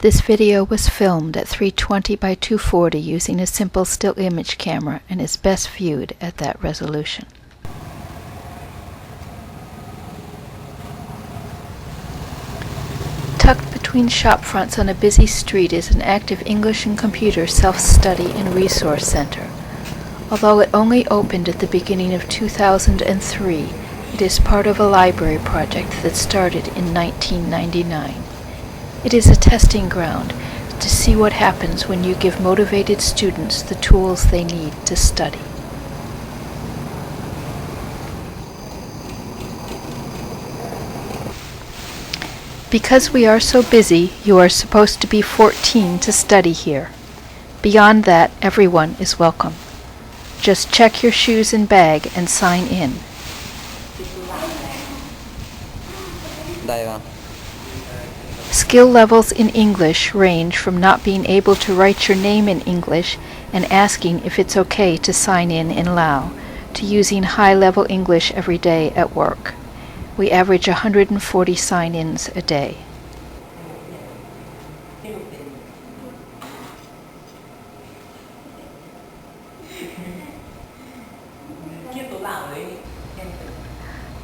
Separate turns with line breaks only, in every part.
This video was filmed at 320 by 240 using a simple still image camera and is best viewed at that resolution. Tucked between shop fronts on a busy street is an active English and computer self-study and resource center. Although it only opened at the beginning of 2003, it is part of a library project that started in 1999. It is a testing ground to see what happens when you give motivated students the tools they need to study. Because we are so busy, you are supposed to be 14 to study here. Beyond that, everyone is welcome. Just check your shoes and bag and sign in. Skill levels in English range from not being able to write your name in English and asking if it's okay to sign in Lao, to using high-level English every day at work. We average 140 sign-ins a day.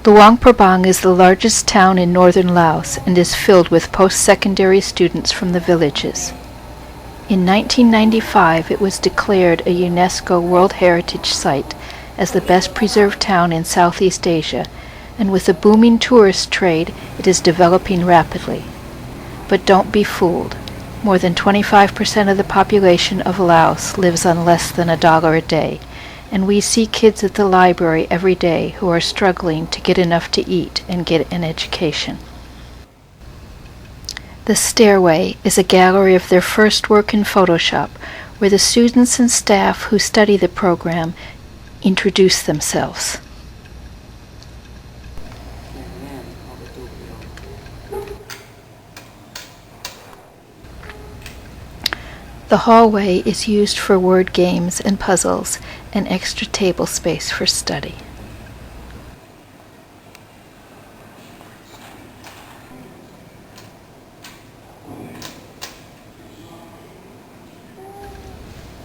Luang Prabang is the largest town in northern Laos and is filled with post-secondary students from the villages. In 1995, it was declared a UNESCO World Heritage Site as the best preserved town in Southeast Asia, and with a booming tourist trade, it is developing rapidly. But don't be fooled. More than 25% of the population of Laos lives on less than $1 a day, and we see kids at the library every day who are struggling to get enough to eat and get an education. The Stairway is a gallery of their first work in Photoshop, where the students and staff who study the program introduce themselves. The hallway is used for word games and puzzles, and extra table space for study.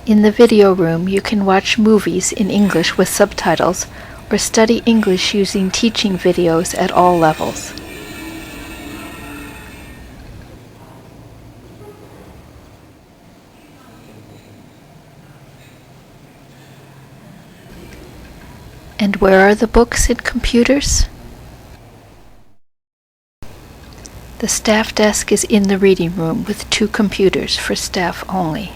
In the video room, you can watch movies in English with subtitles or study English using teaching videos at all levels. And where are the books and computers? The staff desk is in the reading room with 2 computers for staff only.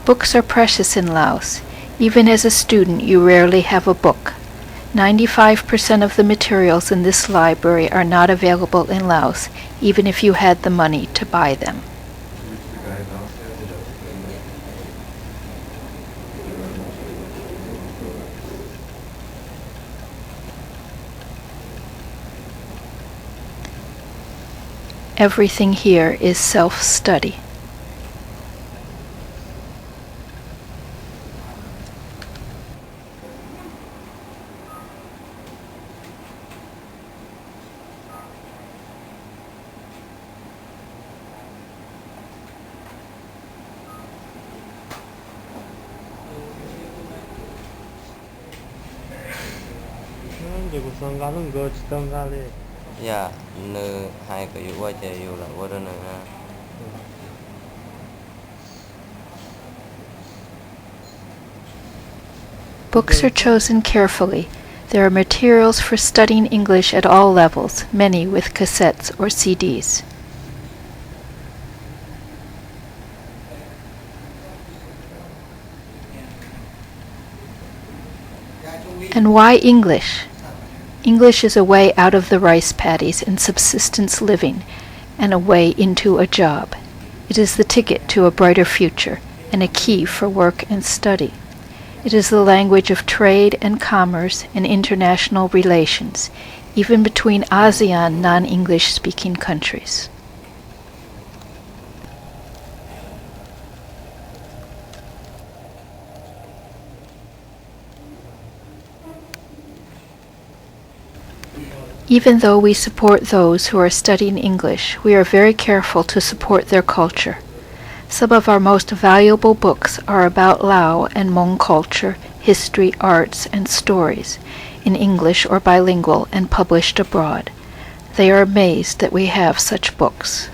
Books are precious in Laos. Even as a student, you rarely have a book. 95% of the materials in this library are not available in Laos, even if you had the money to buy them. Everything here is self-study.
Yeah, no, hai cái yêu quay chơi yêu là quá đơn nữa.
Books are chosen carefully. There are materials for studying English at all levels, many with cassettes or CDs. And why English? English is a way out of the rice paddies and subsistence living, and a way into a job. It is the ticket to a brighter future, and a key for work and study. It is the language of trade and commerce and international relations, even between ASEAN non-English speaking countries. Even though we support those who are studying English, we are very careful to support their culture. Some of our most valuable books are about Lao and Hmong culture, history, arts, and stories, in English or bilingual and published abroad. They are amazed that we have such books.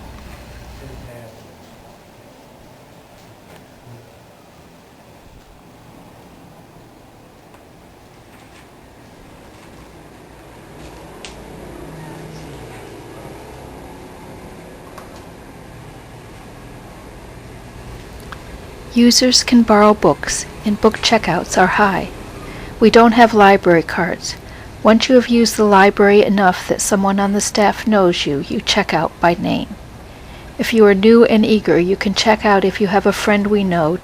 Users can borrow books, and book checkouts are high. We don't have library cards. Once you have used the library enough that someone on the staff knows you, you check out by name. If you are new and eager, you can check out if you have a friend we know.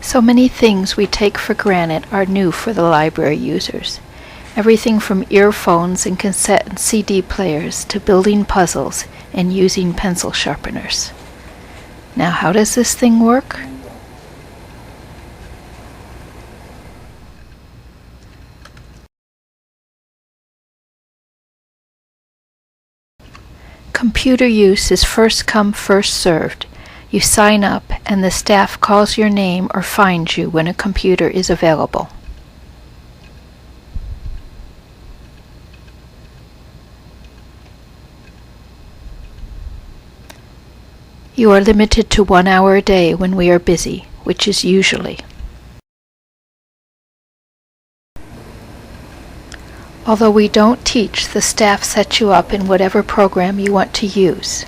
So many things we take for granted are new for the library users. Everything from earphones and cassette and CD players to building puzzles and using pencil sharpeners. Now, how does this thing work? Computer use is first come, first served. You sign up, and the staff calls your name or finds you when a computer is available. You are limited to 1 hour a day when we are busy, which is usually. Although we don't teach, the staff sets you up in whatever program you want to use.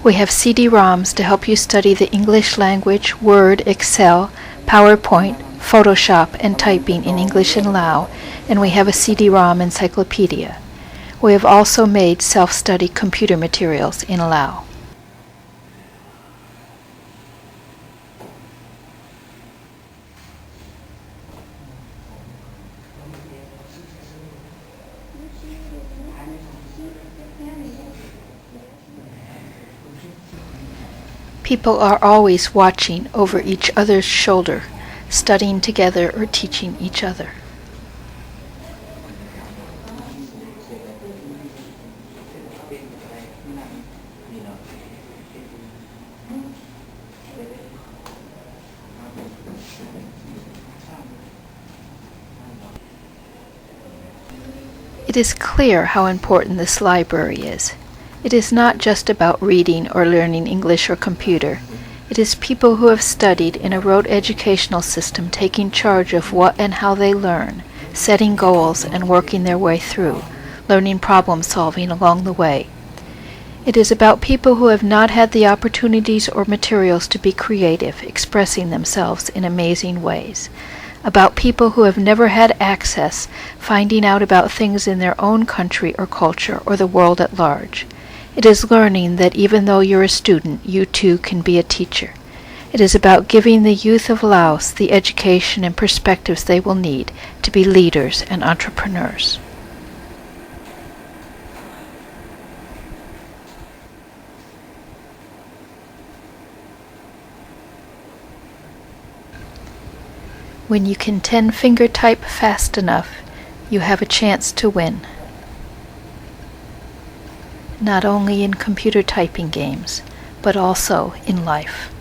We have CD-ROMs to help you study the English language, Word, Excel, PowerPoint, Photoshop, and typing in English and Lao, and we have a CD-ROM encyclopedia. We have also made self-study computer materials in Lao. People are always watching over each other's shoulder, studying together or teaching each other. It is clear how important this library is. It is not just about reading or learning English or computer. It is people who have studied in a rote educational system taking charge of what and how they learn, setting goals and working their way through, learning problem solving along the way. It is about people who have not had the opportunities or materials to be creative, expressing themselves in amazing ways. About people who have never had access, finding out about things in their own country or culture or the world at large. It is learning that even though you're a student, you too can be a teacher. It is about giving the youth of Laos the education and perspectives they will need to be leaders and entrepreneurs. When you can 10-finger type fast enough, you have a chance to win. Not only in computer typing games, but also in life.